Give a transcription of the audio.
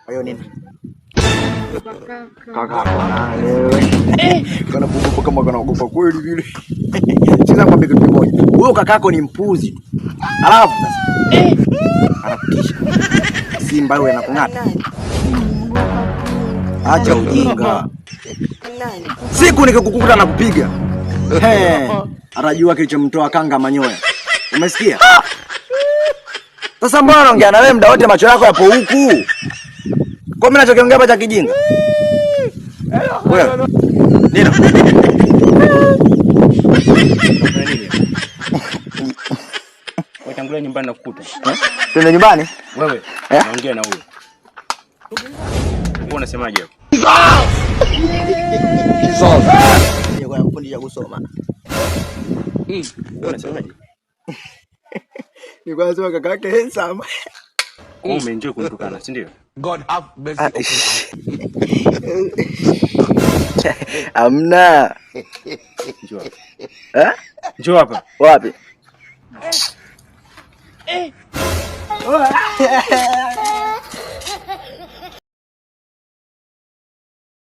Kwa hiyo nini? Kaka wewe. Kana bubu kama kanaogopa kweli vile. Sasa kwambie kitu kimoja. Huyo kakako ni mpuzi. Alafu sasa anakutisha. Simba wewe anakung'ata. Acha ujinga. Siku nikikukuta na kupiga. Anajua kilichomtoa kanga manyoya. Umesikia? Sasa mbona unaongea na wewe muda wote macho yako yapo huku? Kwa mimi nachokiongea hapa cha kijinga. Wewe. Nini? Watangulia nyumbani nakukuta. Twende nyumbani? Wewe, naongea na huyo. Wewe unasemaje hapo? Kisoma. Ndio kwa kufundisha kusoma. Wewe unasemaje? Ni kwa sababu kaka yake handsome. Wewe umeenjoy kunitukana, si ndio? God have mercy. Amna. Njoo hapa. Njoo hapa. Wapi?